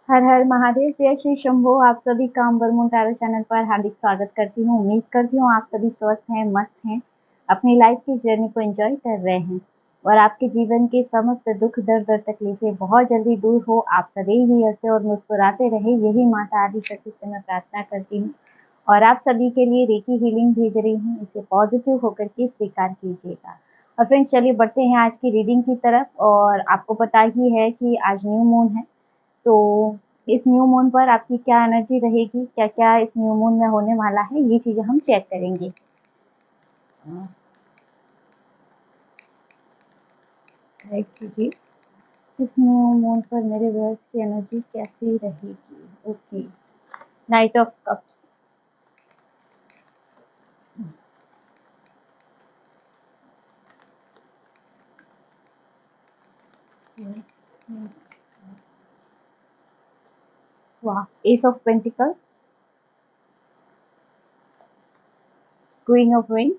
हर हर महादेव, जय श्री शंभो। आप सभी का अम्बर मून टैरो चैनल पर हार्दिक स्वागत करती हूँ। उम्मीद करती हूँ आप सभी स्वस्थ हैं, मस्त हैं, अपनी लाइफ की जर्नी को एंजॉय कर रहे हैं और आपके जीवन के समस्त दुख दर्द और तकलीफें बहुत जल्दी दूर हो। आप सदैव ही हंसे और मुस्कुराते रहे, यही माता आदिशक्ति से मैं प्रार्थना करती हूँ और आप सभी के लिए रेकी हीलिंग भेज रही हूँ। इसे पॉजिटिव होकर के स्वीकार कीजिएगा। और फ्रेंड्स, चलिए बढ़ते हैं आज की रीडिंग की तरफ। और आपको पता ही है कि आज न्यू मून है, तो इस न्यू मून पर आपकी क्या एनर्जी रहेगी, क्या क्या इस न्यू मून में होने वाला है, ये चीजें हम चेक करेंगे। जी, इस न्यू मून पर मेरे व्यूअर्स की एनर्जी कैसी रहेगी। Okay, knight of cups. वाह, ace of pentacle, queen of wings,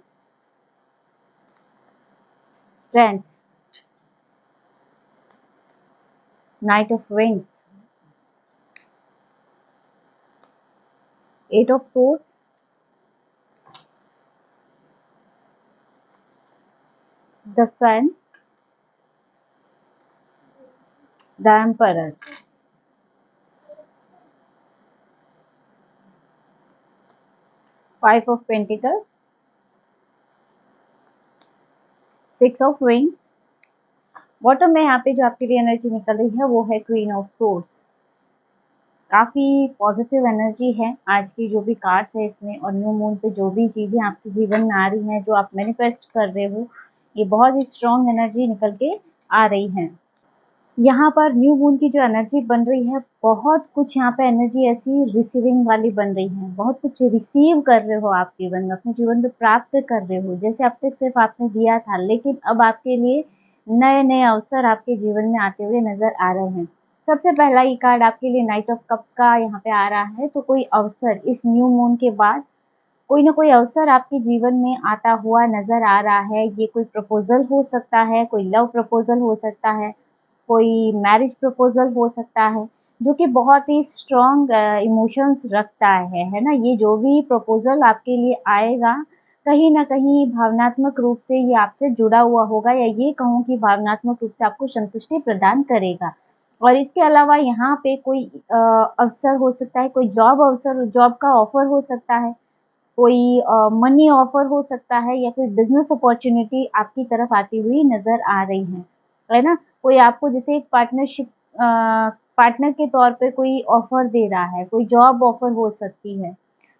strength, knight of wings, eight of swords, the sun, the emperor, five of pentacle, six of wings. Bottom में यहाँ पे जो आपके लिए एनर्जी निकल रही है वो है क्वीन ऑफ सोर्ड्स। काफ़ी पॉजिटिव एनर्जी है आज की जो भी कार्ड्स है इसमें, और न्यू मून पे जो भी चीज़ें आपके जीवन में आ रही हैं, जो आप मैनिफेस्ट कर रहे हो, ये बहुत ही स्ट्रॉन्ग एनर्जी निकल के आ रही है। यहाँ पर न्यू मून की जो एनर्जी बन रही है, बहुत कुछ यहाँ पे एनर्जी ऐसी रिसीविंग वाली बन रही है। बहुत कुछ रिसीव कर रहे हो आप जीवन में, अपने जीवन में प्राप्त कर रहे हो। जैसे अब तक सिर्फ आपने दिया था, लेकिन अब आपके लिए नए नए अवसर आपके जीवन में आते हुए नजर आ रहे हैं। सबसे पहला ये कार्ड आपके लिए नाइट ऑफ कप्स का यहाँ पे आ रहा है। तो कोई अवसर इस न्यू मून के बाद, कोई ना कोई अवसर आपके जीवन में आता हुआ नजर आ रहा है। ये कोई प्रपोजल हो सकता है, कोई लव प्रपोजल हो सकता है, कोई मैरिज प्रपोजल हो सकता है, जो कि बहुत ही स्ट्रॉन्ग इमोशंस रखता है ना। ये जो भी प्रपोजल आपके लिए आएगा, कहीं ना कहीं भावनात्मक रूप से ये आपसे जुड़ा हुआ होगा, या ये कहूँ कि भावनात्मक रूप से आपको संतुष्टि प्रदान करेगा। और इसके अलावा यहाँ पे कोई अवसर हो सकता है, कोई जॉब अवसर, जॉब का ऑफर हो सकता है, कोई मनी ऑफर हो सकता है, या कोई बिजनेस अपॉर्चुनिटी आपकी तरफ आती हुई नजर आ रही है ना। कोई आपको जैसे एक पार्टनरशिप पार्टनर के तौर पे कोई ऑफर दे रहा है, कोई जॉब ऑफर हो सकती है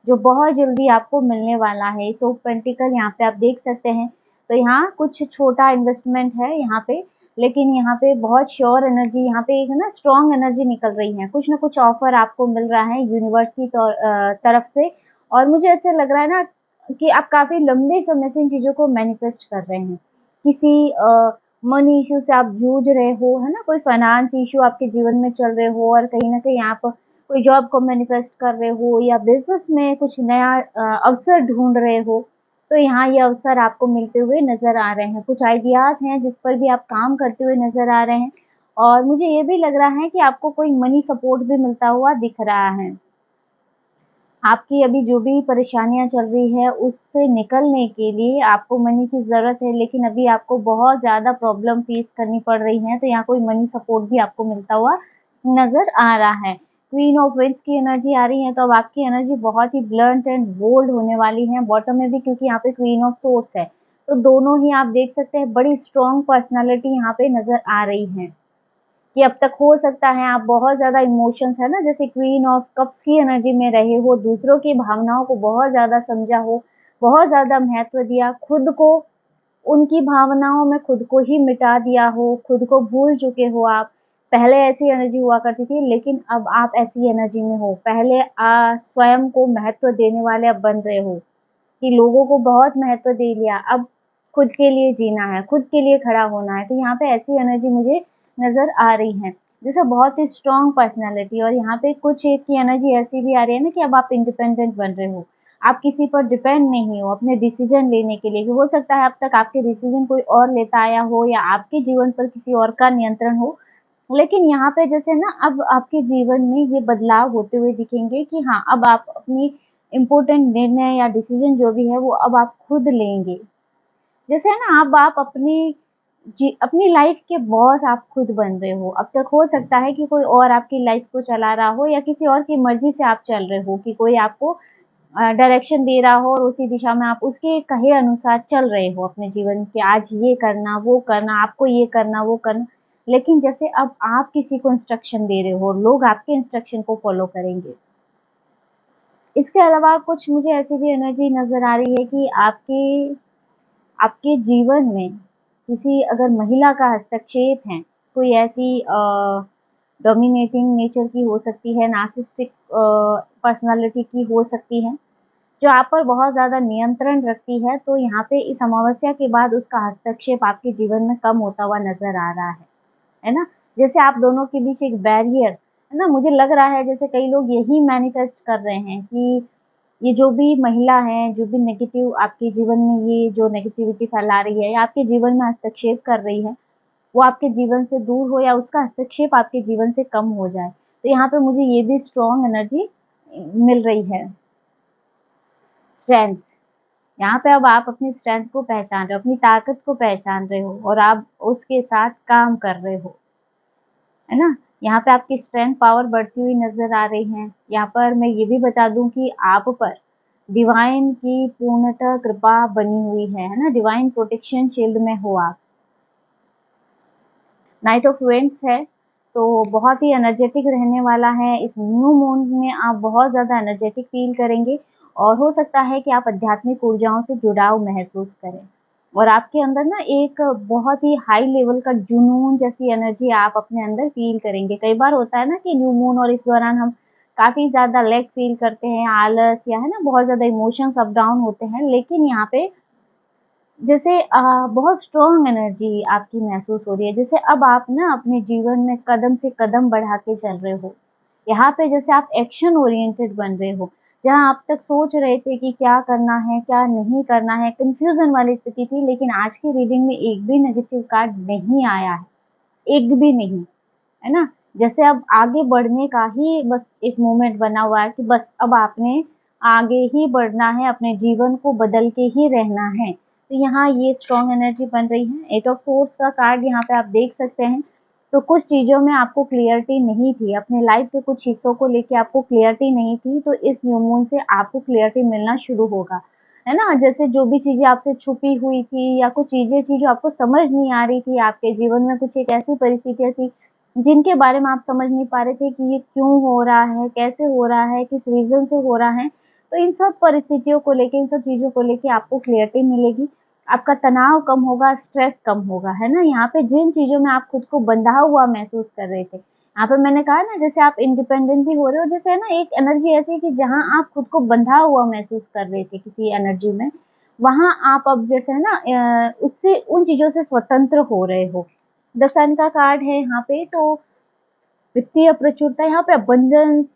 जो बहुत जल्दी आपको मिलने वाला है। सो पेंटिकल यहाँ पे आप देख सकते हैं। तो यहाँ कुछ छोटा इन्वेस्टमेंट है यहाँ पे, लेकिन यहाँ पे बहुत श्योर एनर्जी, यहाँ पे एक है ना स्ट्रॉन्ग एनर्जी निकल रही है। कुछ ना कुछ ऑफर आपको मिल रहा है यूनिवर्स की तरफ से। और मुझे ऐसे लग रहा है ना कि आप काफ़ी लंबे समय से इन चीज़ों को मैनिफेस्ट कर रहे हैं। किसी मनी इश्यू से आप जूझ रहे हो, है ना? कोई फाइनेंस इश्यू आपके जीवन में चल रहे हो, और कहीं न कहीं आप कोई जॉब को मैनिफेस्ट कर रहे हो, या बिज़नेस में कुछ नया अवसर ढूँढ रहे हो। तो यहाँ ये अवसर आपको मिलते हुए नज़र आ रहे हैं। कुछ आइडियाज़ हैं जिस पर भी आप काम करते हुए नज़र आ रहे हैं, और मुझे ये भी लग रहा है कि आपको कोई मनी सपोर्ट भी मिलता हुआ दिख रहा है। आपकी अभी जो भी परेशानियाँ चल रही है, उससे निकलने के लिए आपको मनी की ज़रूरत है, लेकिन अभी आपको बहुत ज़्यादा प्रॉब्लम फेस करनी पड़ रही है, तो यहाँ कोई मनी सपोर्ट भी आपको मिलता हुआ नज़र आ रहा है। क्वीन ऑफ वेंस की एनर्जी आ रही है, तो अब आपकी एनर्जी बहुत ही ब्लंट एंड बोल्ड होने वाली है। बॉटम में भी, क्योंकि यहाँ पे क्वीन ऑफ सोर्ड्स है, तो दोनों ही आप देख सकते हैं, बड़ी स्ट्रॉन्ग पर्सनैलिटी यहाँ पे नज़र आ रही है। कि अब तक हो सकता है आप बहुत ज़्यादा इमोशंस है ना, जैसे क्वीन ऑफ कप्स की एनर्जी में रहे हो, दूसरों की भावनाओं को बहुत ज़्यादा समझा हो, बहुत ज़्यादा महत्व दिया, खुद को उनकी भावनाओं में खुद को ही मिटा दिया हो, खुद को भूल चुके हो आप। पहले ऐसी एनर्जी हुआ करती थी, लेकिन अब आप ऐसी एनर्जी में हो। पहले स्वयं को महत्व देने वाले अब बन रहे हो, कि लोगों को बहुत महत्व दे लिया, अब खुद के लिए जीना है, खुद के लिए खड़ा होना है। तो यहाँ पे ऐसी एनर्जी मुझे नज़र आ रही है, जैसे बहुत ही स्ट्रॉन्ग पर्सनैलिटी। और यहाँ पे कुछ एक की एनर्जी ऐसी भी आ रही है ना कि अब आप इंडिपेंडेंट बन रहे हो, आप किसी पर डिपेंड नहीं हो अपने डिसीजन लेने के लिए। कि हो सकता है अब तक आपके डिसीजन कोई और लेता आया हो, या आपके जीवन पर किसी और का नियंत्रण हो, लेकिन यहाँ पे जैसे ना अब आपके जीवन में ये बदलाव होते हुए दिखेंगे कि हाँ, अब आप अपनी इम्पोर्टेंट निर्णय या डिसीजन जो भी है वो अब आप खुद लेंगे। जैसे है ना, अब आप अपनी लाइफ के बॉस आप खुद बन रहे हो। अब तक हो सकता है कि कोई और आपकी लाइफ को चला रहा हो या किसी और की मर्ज़ी से आप चल रहे हो, कि कोई आपको डायरेक्शन दे रहा हो और उसी दिशा में आप उसके कहे अनुसार चल रहे हो अपने जीवन के, आज ये करना, वो करना, आपको ये करना, वो करना। लेकिन जैसे अब आप किसी को इंस्ट्रक्शन दे रहे हो और लोग आपके इंस्ट्रक्शन को फ़ॉलो करेंगे। इसके अलावा कुछ मुझे ऐसी भी एनर्जी नज़र आ रही है कि आपके जीवन में किसी अगर महिला का हस्तक्षेप है, कोई ऐसी डोमिनेटिंग नेचर की हो सकती है, नार्सिसिस्टिक पर्सनैलिटी की हो सकती है, जो आप पर बहुत ज़्यादा नियंत्रण रखती है, तो यहाँ पे इस अमावस्या के बाद उसका हस्तक्षेप आपके जीवन में कम होता हुआ नज़र आ रहा है ना? जैसे आप दोनों के बीच एक बैरियर, है ना? मुझे लग रहा है जैसे कई लोग यही मैनिफेस्ट कर रहे हैं कि ये जो भी महिला है, जो भी नेगेटिव आपके जीवन में ये जो नेगेटिविटी फैला रही है या आपके जीवन में हस्तक्षेप कर रही है, वो आपके जीवन से दूर हो या उसका हस्तक्षेप आपके जीवन से कम हो जाए। तो यहाँ पे मुझे ये भी स्ट्रॉन्ग एनर्जी मिल रही है। स्ट्रेंथ, यहाँ पे अब आप अपनी स्ट्रेंथ को पहचान रहे हो, अपनी ताकत को पहचान रहे हो और आप उसके साथ काम कर रहे हो, है ना? यहाँ पे आपकी स्ट्रेंथ पावर बढ़ती हुई नज़र आ रही है। यहाँ पर मैं ये भी बता दूँ कि आप पर डिवाइन की पूर्णतः कृपा बनी हुई है ना? डिवाइन प्रोटेक्शन शील्ड में हो आप। नाइट ऑफ वेंट्स है, तो बहुत ही एनर्जेटिक रहने वाला है। इस न्यू मून में आप बहुत ज़्यादा एनर्जेटिक फ़ील करेंगे और हो सकता है कि आप आध्यात्मिक ऊर्जाओं से जुड़ाव महसूस करें। और आपके अंदर ना एक बहुत ही हाई लेवल का जुनून जैसी एनर्जी आप अपने अंदर फ़ील करेंगे। कई बार होता है ना कि न्यू मून और इस दौरान हम काफ़ी ज़्यादा लैक फ़ील करते हैं, आलस या है ना बहुत ज़्यादा इमोशंस अप डाउन होते हैं। लेकिन यहाँ पे जैसे बहुत स्ट्रॉन्ग एनर्जी आपकी महसूस हो रही है, जैसे अब आप ना अपने जीवन में कदम से कदम बढ़ा के चल रहे हो। यहाँ पे जैसे आप एक्शन ओरिएंटेड बन रहे हो, जहाँ आप तक सोच रहे थे कि क्या करना है, क्या नहीं करना है, कन्फ्यूज़न वाली स्थिति थी, लेकिन आज की रीडिंग में एक भी नेगेटिव कार्ड नहीं आया है, एक भी नहीं, है ना? जैसे अब आगे बढ़ने का ही बस एक मोमेंट बना हुआ है कि बस अब आपने आगे ही बढ़ना है, अपने जीवन को बदल के ही रहना है। तो यहाँ ये स्ट्रॉन्ग एनर्जी बन रही है। एट ऑफ सोर्ड्स का कार्ड यहाँ पे आप देख सकते हैं। तो कुछ चीज़ों में आपको क्लियरिटी नहीं थी, अपने लाइफ के कुछ हिस्सों को लेके आपको क्लियरिटी नहीं थी, तो इस न्यू मून से आपको क्लियरिटी मिलना शुरू होगा, है ना? जैसे जो भी चीज़ें आपसे छुपी हुई थी या कुछ चीज़ें थी जो आपको समझ नहीं आ रही थी, आपके जीवन में कुछ एक ऐसी परिस्थितियाँ थी जिनके बारे में आप समझ नहीं पा रहे थे कि ये क्यों हो रहा है, कैसे हो रहा है, किस रीज़न से हो रहा है। तो इन सब परिस्थितियों को लेके, इन सब चीज़ों को लेके आपको क्लियरिटी मिलेगी। आपका तनाव कम होगा, स्ट्रेस कम होगा, है ना? यहाँ पे जिन चीज़ों में आप खुद को बँधा हुआ महसूस कर रहे थे, यहाँ पे मैंने कहा ना जैसे आप इंडिपेंडेंट भी हो रहे हो, जैसे है ना एक एनर्जी ऐसी है कि जहाँ आप खुद को बँधा हुआ महसूस कर रहे थे किसी एनर्जी में, वहाँ आप अब जैसे है ना उससे उन चीज़ों से स्वतंत्र हो रहे हो। द सन का कार्ड है यहाँ पे, तो वित्तीय प्रचुरता, यहाँ पे अबंडेंस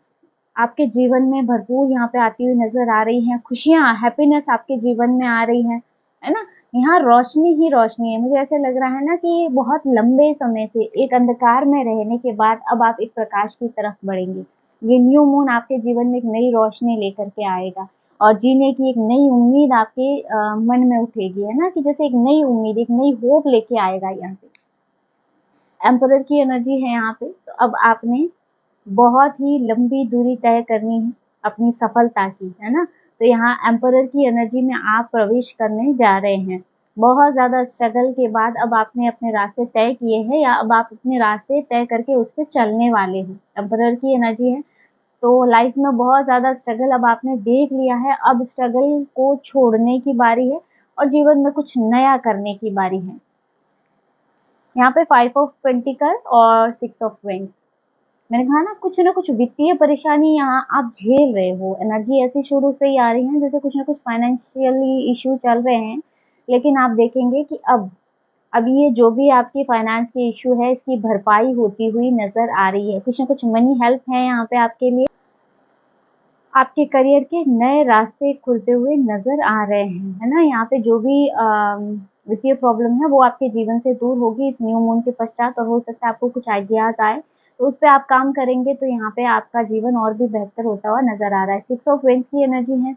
आपके जीवन में भरपूर यहाँ पे आती हुई नज़र आ रही हैं, खुशियाँ, हैप्पीनेस आपके जीवन में आ रही हैं, है ना? यहाँ रोशनी ही रोशनी है। मुझे ऐसे लग रहा है ना कि बहुत लंबे समय से एक अंधकार में रहने के बाद अब आप एक प्रकाश की तरफ बढ़ेंगे। ये न्यू मून आपके जीवन में एक नई रोशनी लेकर के आएगा और जीने की एक नई उम्मीद आपके मन में उठेगी, है ना? कि जैसे एक नई उम्मीद, एक नई होप लेके आएगा यहाँ पे। एम्परर की एनर्जी है यहाँ पे, तो अब आपने बहुत ही लंबी दूरी तय करनी है अपनी सफलता की, है ना? तो यहाँ एम्परर की एनर्जी में आप प्रवेश करने जा रहे हैं। बहुत ज़्यादा स्ट्रगल के बाद अब आपने अपने रास्ते तय किए हैं या अब आप अपने रास्ते तय करके उस पे चलने वाले हैं। एम्परर की एनर्जी है, तो लाइफ में बहुत ज़्यादा स्ट्रगल अब आपने देख लिया है, अब स्ट्रगल को छोड़ने की बारी है और जीवन में कुछ नया करने की बारी है। यहाँ पे 5 ऑफ पेंटिकल और 6 ऑफ वेंस। मैंने कहा ना कुछ वित्तीय परेशानी यहाँ आप झेल रहे हो। एनर्जी ऐसी शुरू से ही आ रही है जैसे कुछ न कुछ फाइनेंशियली इश्यू चल रहे हैं। लेकिन आप देखेंगे कि अब ये जो भी आपकी फाइनेंस की इश्यू है इसकी भरपाई होती हुई नज़र आ रही है। कुछ न कुछ मनी हेल्प है यहाँ पे आपके लिए। आपके करियर के नए रास्ते खुलते हुए नज़र आ रहे हैं, है ना? यहाँ पे जो भी वित्तीय प्रॉब्लम है वो आपके जीवन से दूर होगी इस न्यू मून के पश्चात, और हो सकता है आपको कुछ आइडियाज़ आए, तो उस पे आप काम करेंगे तो यहाँ पे आपका जीवन और भी बेहतर होता हुआ नज़र आ रहा है। 6 ऑफ वेंस की एनर्जी है,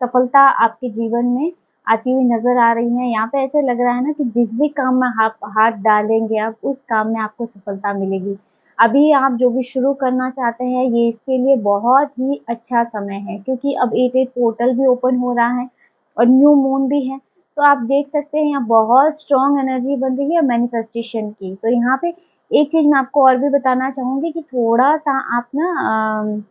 सफलता आपके जीवन में आती हुई नज़र आ रही है। यहाँ पे ऐसे लग रहा है ना कि जिस भी काम में आप हाथ डालेंगे आप, उस काम में आपको सफलता मिलेगी। अभी आप जो भी शुरू करना चाहते हैं, ये इसके लिए बहुत ही अच्छा समय है, क्योंकि अब 8-8 पोर्टल भी ओपन हो रहा है और न्यू मून भी है। तो आप देख सकते हैं यहाँ बहुत स्ट्रॉन्ग एनर्जी बन रही है मैनिफेस्टेशन की। तो यहाँ पे एक चीज़ मैं आपको और भी बताना चाहूँगी कि थोड़ा-सा आप ना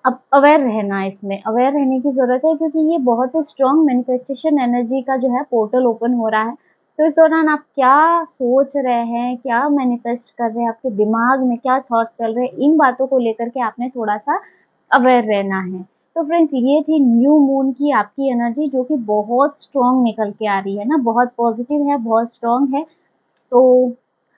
अब अवेयर रहना, इसमें अवेयर रहने की ज़रूरत है, क्योंकि ये बहुत ही स्ट्रॉन्ग मैनिफेस्टेशन एनर्जी का जो है पोर्टल ओपन हो रहा है। तो इस दौरान आप क्या सोच रहे हैं, क्या मैनिफेस्ट कर रहे हैं, आपके दिमाग में क्या थॉट्स चल रहे हैं, इन बातों को लेकर के आपने थोड़ा-सा अवेयर रहना है। तो फ्रेंड्स, ये थी न्यू मून की आपकी एनर्जी, जो कि बहुत स्ट्रॉन्ग निकल के आ रही है ना, बहुत पॉजिटिव है, बहुत स्ट्रॉन्ग है। तो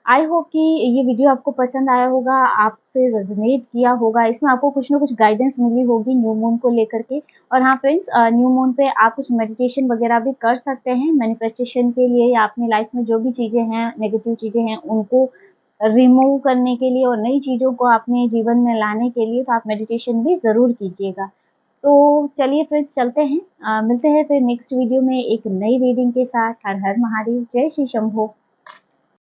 आई होप कि ये वीडियो आपको पसंद आया होगा, आपसे रेज़ोनेट किया होगा, इसमें आपको कुछ न कुछ गाइडेंस मिली होगी न्यू मून को लेकर के। और हाँ फ्रेंड्स, न्यू मून पे आप कुछ मेडिटेशन वगैरह भी कर सकते हैं मैनिफेस्टेशन के लिए, या अपनी लाइफ में जो भी चीज़ें हैं, नेगेटिव चीज़ें हैं, उनको रिमूव करने के लिए और नई चीज़ों को अपने जीवन में लाने के लिए, तो आप मेडिटेशन भी ज़रूर कीजिएगा। तो चलिए फ्रेंड्स, चलते हैं, मिलते हैं फिर नेक्स्ट वीडियो में एक नई रीडिंग के साथ। हर हर महादेव, जय श्री शंभो।